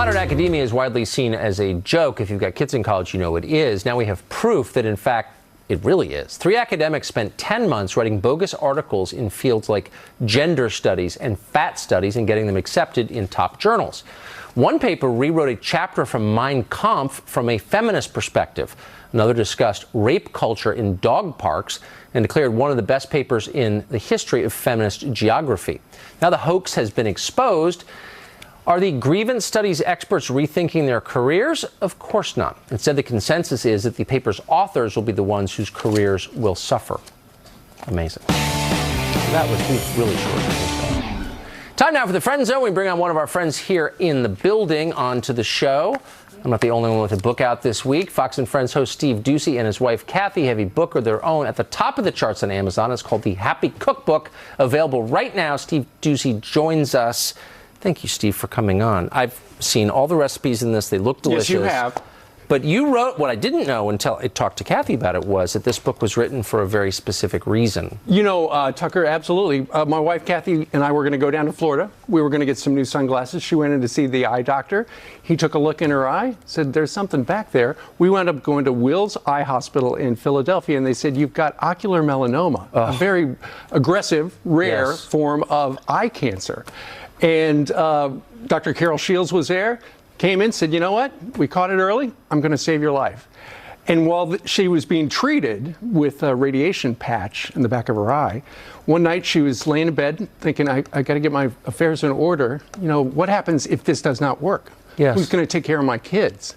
Modern academia is widely seen as a joke. If you've got kids in college, you know it is. Now we have proof that, in fact, it really is. 3 academics spent 10 months writing bogus articles in fields like gender studies and fat studies and getting them accepted in top journals. One paper rewrote a chapter from Mein Kampf from a feminist perspective. Another discussed rape culture in dog parks and declared one of the best papers in the history of feminist geography. Now the hoax has been exposed. Are the grievance studies experts rethinking their careers? Of course not. Instead, the consensus is that the paper's authors will be the ones whose careers will suffer. Amazing. That was really short. Time now for the Friend Zone. We bring on one of our friends here in the building onto the show. I'm not the only one with a book out this week. Fox and Friends host Steve Doocy and his wife Kathy have a book of their own at the top of the charts on Amazon. It's called The Happy Cookbook, available right now. Steve Doocy joins us. Thank you, Steve, for coming on. I've seen all the recipes in this. They look delicious. Yes, you have. But you wrote, what I didn't know until I talked to Kathy about it, was that this book was written for a very specific reason. You know, Tucker, absolutely. My wife, Kathy, and I were going to go down to Florida. We were going to get some new sunglasses. She went in to see the eye doctor. He took a look in her eye, said, there's something back there. We wound up going to Will's Eye Hospital in Philadelphia, and they said, you've got ocular melanoma, a very aggressive, rare form of eye cancer. And Dr. Carol Shields was there, came in, said, you know what, we caught it early, I'm going to save your life. And while she was being treated with a radiation patch in the back of her eye, one night she was laying in bed thinking, I got to get my affairs in order. You know, what happens if this does not work? Yes. Who's going to take care of my kids?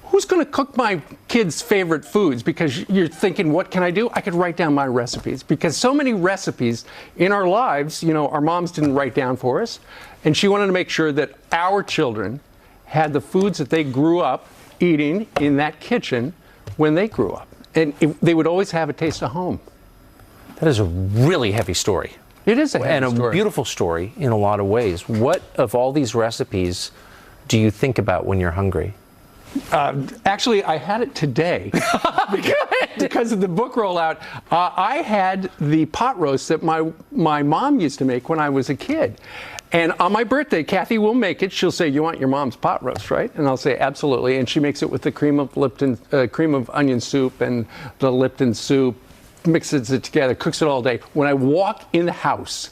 Who's going to cook my kids' favorite foods? Because you're thinking, what can I do? I could write down my recipes. Because so many recipes in our lives, you know, our moms didn't write down for us. And she wanted to make sure that our children had the foods that they grew up eating in that kitchen when they grew up. And they would always have a taste of home. That is a really heavy story. It is a heavy story. And a beautiful story in a lot of ways. What of all these recipes do you think about when you're hungry? Actually, I had it today because of the book rollout. I had the pot roast that my mom used to make when I was a kid. And on my birthday, Kathy will make it. She'll say, you want your mom's pot roast, right? And I'll say, absolutely. And she makes it with the cream of onion soup and the Lipton soup, mixes it together, cooks it all day. When I walk in the house,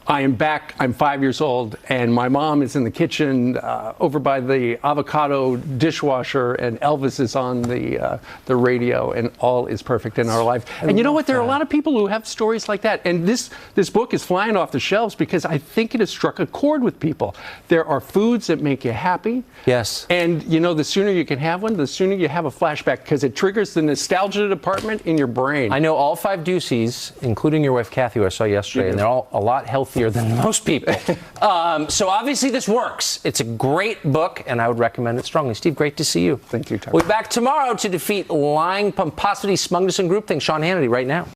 I am back, I'm 5 years old, and my mom is in the kitchen over by the avocado dishwasher, and Elvis is on the radio, and all is perfect in our life. And you know what? There are a lot of people who have stories like that. And this book is flying off the shelves because I think it has struck a chord with people. There are foods that make you happy. Yes. And, you know, the sooner you can have one, the sooner you have a flashback, because it triggers the nostalgia department in your brain. I know all 5 Doocy's, including your wife Kathy, who I saw yesterday, and they're all a lot healthier than most people. So obviously this works. It's a great book, and I would recommend it strongly. Steve, great to see you. Thank you, Tucker. We'll be back tomorrow to defeat lying, pomposity, smugness, and groupthink. Sean Hannity right now.